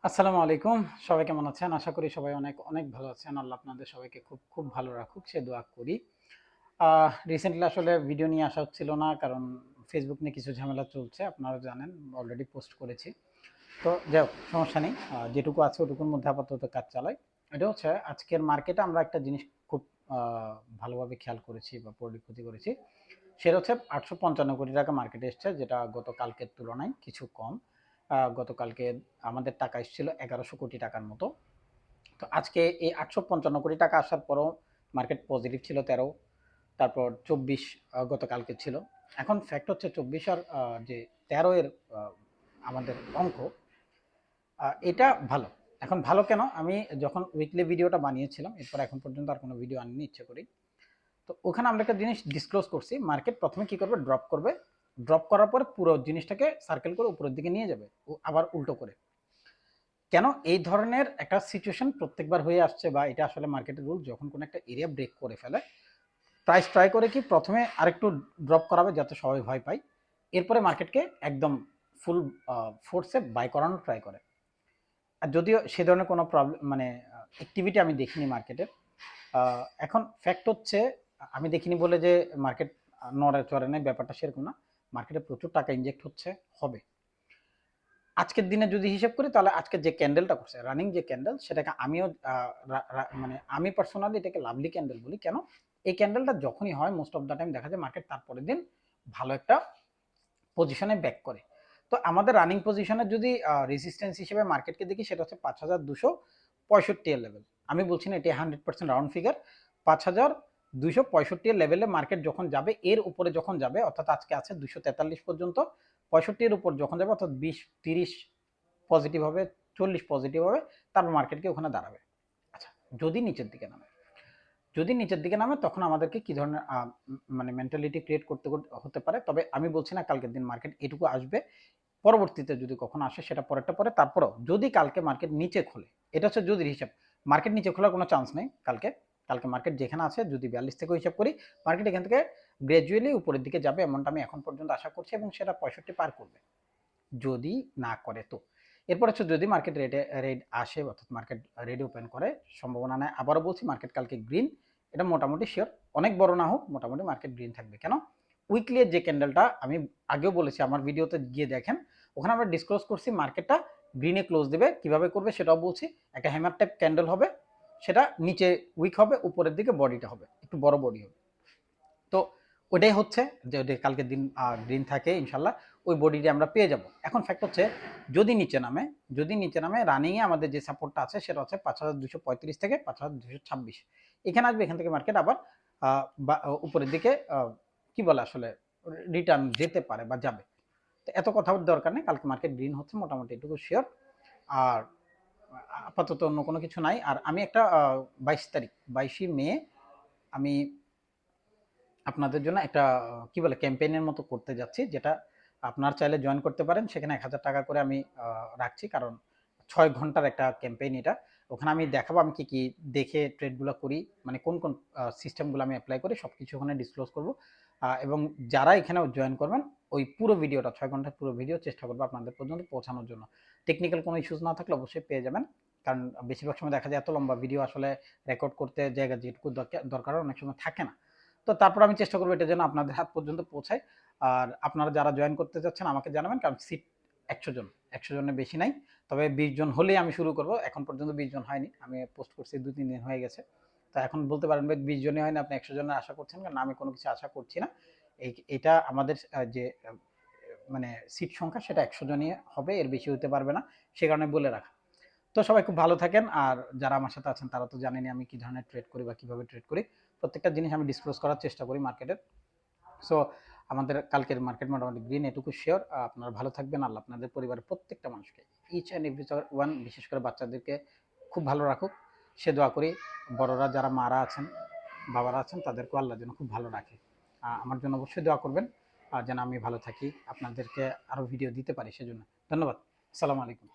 আসসালামু আলাইকুম। সবাই কেমন আছেন? আশা করি সবাই অনেক, অনেক ভালো আছেন। আল্লাহ আপনাদের সবাইকে খুব, খুব ভালো রাখুক সে দোয়া করি। রিসেন্টলি আসলে ভিডিও নিয়ে আসা হচ্ছিল না কারণ Facebook নিয়ে কিছু ঝামেলা চলছে। আপনারা জানেন অলরেডি পোস্ট করেছি। তো যাই হোক সমস্যা নেই। যেটুকু আছে ওটুকুর মধ্যে আপাতত কাজ চালাই। এটা হচ্ছে আজকের মার্কেটে আমরা একটা জিনিস খুব আ ভালোভাবে খেয়াল করেছি বা পরিলক্ষিত করেছি। সেটা হচ্ছে ৮৫৫ কোটি টাকা মার্কেটে এসছে, যেটা গতকালকের তুলনায় কিছু কম। গতকালকে আমাদের টাকা এসেছিল ১১০০ কোটি টাকার মতো। তো আজকে এই ৮৫৫ কোটি টাকা আসার পরও মার্কেট পজিটিভ ছিল ১৩, তারপর ২৪ গতকালকে ছিল। এখন ফ্যাক্ট হচ্ছে ২৪ আর যে ১৩ এর আ আমাদের অঙ্ক, এটা ভালো। এখন ভালো কেন? আমি যখন উইকলি ভিডিওটা বানিয়েছিলাম, এরপর এখন পর্যন্ত আর কোনো ভিডিও আনিনি ইচ্ছে করেই। তো ওখানে আমরা একটা জিনিস ডিসক্লোজ করছি, মার্কেট প্রথমে কি করবে, ড্রপ করবে। ড্রপ করার পর পুরো জিনিসটাকে সার্কেল করে উপরের দিকে নিয়ে যাবে, ও আবার উল্টো করে। কেন এই ধরনের একটা সিচুয়েশন প্রত্যেকবার হয়ে আসছে, বা এটা আসলে মার্কেটের রুল, যখন কোনো একটা এরিয়া ব্রেক করে ফেলে, প্রাইস ট্রাই করে কি প্রথমে আরেকটু ড্রপ করাবে যাতে সবাই ভয় পায়, এরপরে মার্কেটকে একদম ফুল ফোর্সে বাই করানোর ট্রাই করে। আর যদিও সে ধরনের কোনো প্রবলেম মানে অ্যাক্টিভিটি আমি দেখিনি মার্কেটের। এখন ফ্যাক্ট হচ্ছে, আমি দেখিনি বলে যে মার্কেট নড়ে চড়ে নেই, ব্যাপারটা সেরকম না। মার্কেটে প্রচুর টাকা ইনজেক্ট হচ্ছে, হবে। আজকের দিনে যদি হিসাব করি তাহলে আজকের যে ক্যান্ডেলটা করছে, রানিং যে ক্যান্ডেল, সেটাকে আমিও মানে আমি পার্সোনালি এটাকে লাভলি ক্যান্ডেল বলি। কেন? এই ক্যান্ডেলটা যখনই হয় মোস্ট অফ দ্য টাইম দেখা যায় মার্কেট তারপরের দিন ভালো একটা পজিশনে ব্যাক করে। তো আমাদের রানিং পজিশনের যদি রেজিস্ট্যান্স হিসেবে মার্কেটকে দেখি, সেটা হচ্ছে ৫,২৬৫ এর লেভেল। আমি বলছি না এটি 100% রাউন্ড ফিগার। ৫,২৬৫ এর লেভেলে মার্কেট যখন যাবে, এর উপরে যখন যাবে, অর্থাৎ আজকে আছে ২৪৩ পর্যন্ত, ৬৫ এর উপর যখন যাবে, অর্থাৎ ২০-৩০ পজিটিভ হবে, ৪০ পজিটিভ হবে, তারপর মার্কেটকে ওখানে দাঁড়াবে। আচ্ছা, যদি নিচের দিকে নামে, যদি নিচের দিকে নামে তখন আমাদেরকে কি ধরনের মানে মেন্টালিটি ক্রিয়েট করতে হতে পারে। তবে আমি বলছি না কালকের দিন মার্কেট এটুকু আসবে। পরবর্তীতে যদি কখনো আসে সেটা পরেরটা পরে। তারপরেও যদি কালকে মার্কেট নিচে খোলে, এটা হচ্ছে যদি হিসাব, মার্কেট নিচে খোলার কোনো চান্স নেই কালকে। কালকে মার্কেট যেখানে আছে, যদি ৪২ থেকে হিসাব করি, মার্কেট এখান থেকে গ্র্যাজুয়ালি উপরের দিকে যাবে, এমনটা আমি এখন পর্যন্ত আশা করছি, এবং সেটা ৬৫ পার করবে যদি না করে। তো এরপর হচ্ছে যদি মার্কেট রেড আসে, অর্থাৎ মার্কেট রেড ওপেন করে, সম্ভাবনা নেই। আবারও বলছি মার্কেট কালকে গ্রিন, এটা মোটামুটি শিওর। অনেক বড় না হোক, মোটামুটি মার্কেট গ্রিন থাকবে। কেন? উইকলি এর যে ক্যান্ডেলটা আমি আগেও বলেছি, আমার ভিডিওতে গিয়ে দেখেন, ওখানে আমরা ডিসক্লোজ করছি মার্কেটটা গ্রিনে ক্লোজ দেবে, কিভাবে করবে সেটাও বলছি। একটা হ্যামার টাইপ ক্যান্ডেল হবে, সেটা নিচে উইক হবে, উপরের দিকে বডিটা হবে একটু বড় বডি হবে। তো ওটাই হচ্ছে যে কালকের দিন গ্রিন থাকে ইনশাল্লাহ, ওই বডিটি আমরা পেয়ে যাব। এখন ফ্যাক্ট হচ্ছে, যদি নিচে নামে, যদি নিচে নামে, রানিংয়ে আমাদের যে সাপোর্টটা আছে সেটা হচ্ছে ৫,২৩৫ থেকে ৫,২২৬। এখানে আসবে, এখান থেকে মার্কেট আবার উপরের দিকে কি বলে আসলে, রিটার্ন যেতে পারে বা যাবে। তো এত কথা দরকার নেই, কালকে মার্কেট গ্রিন হচ্ছে মোটামুটি এটুকু শিওর। আর আপাতত অন্য কোনো কিছু নাই। আর আমি একটা ২২ তারিখ, ২২শে মে, আমি আপনাদের জন্য একটা কি বলে ক্যাম্পেইনের মতো করতে যাচ্ছি, যেটা আপনার চাইলে জয়েন করতে পারেন। সেখানে ১,০০০ টাকা করে আমি রাখছি, কারণ ৬ ঘন্টার একটা ক্যাম্পেইন এটা। ওখানে আমি দেখাবো আমি কি, কি দেখে ট্রেডগুলো করি, মানে কোন, কোন সিস্টেমগুলো আমি এপ্লাই করি, সবকিছু ওখানে ডিসক্লোজ করব। এবং যারা এখানে জয়েন করবেন, ওই পুরো ভিডিওটা ৬ ঘন্টার পুরো ভিডিও চেষ্টা করবো আপনাদের পর্যন্ত পৌঁছানোর জন্য। টেকনিক্যাল কোনো ইস্যুস না থাকলে অবশ্যই পেয়ে যাবেন। কারণ বেশিরভাগ সময় দেখা যায় এত লম্বা ভিডিও আসলে রেকর্ড করতে জায়গা যেটুকু দরকার অনেক সময় থাকে না। তো তারপর আমি চেষ্টা করবো এটা যেন আপনাদের হাত পর্যন্ত পৌঁছায়। আর আপনারা যারা জয়েন করতে চাচ্ছেন আমাকে জানাবেন, কারণ সিট ১০০ জন, ১০০ জনের বেশি নাই। তবে ২০ জন হলেই আমি শুরু করব। এখন পর্যন্ত ২০ জন হয়নি, আমি পোস্ট করছি ২-৩ দিন হয়ে গেছে। তো এখন বলতে পারেন ভাই ২০ জনই হয়নি, আপনি ১০০ জনের আশা করছেন কেন? আমি কোনো কিছু আশা করছি না। এটা আমাদের যে মানে সিট সংখ্যা, সেটা ১০০ জনই হবে, এর বেশি হতে পারবে না, সে কারণে বলে রাখা। তো সবাই খুব ভালো থাকেন। আর যারা আমার সাথে আছেন তারা তো জানেনই আমি কি ধরনের ট্রেড করি বা কিভাবে ট্রেড করি। প্রত্যেকটা জিনিস আমি ডিসক্লোজ করার চেষ্টা করি মার্কেটের। সো আমাদের কালকের মার্কেট মোটামুটি গ্রিন, এটুকু শিওর। আপনারা ভালো থাকবেন। আল্লাহ আপনাদের পরিবারের প্রত্যেকটা মানুষকে, ইচ অ্যান্ড এভরি ওয়ান, বিশেষ করে বাচ্চাদেরকে খুব ভালো রাখুক, সে দোয়া করি। বড়রা যারা মারা আছেন, বাবারা আছেন, তাদেরকেও আল্লাহ যেন খুব ভালো রাখে। আমার জন্য অবশ্যই দোয়া করবেন, যেন আমি ভালো থাকি, আপনাদেরকে আরও ভিডিও দিতে পারি সেজন্য। ধন্যবাদ। আসসালামু আলাইকুম।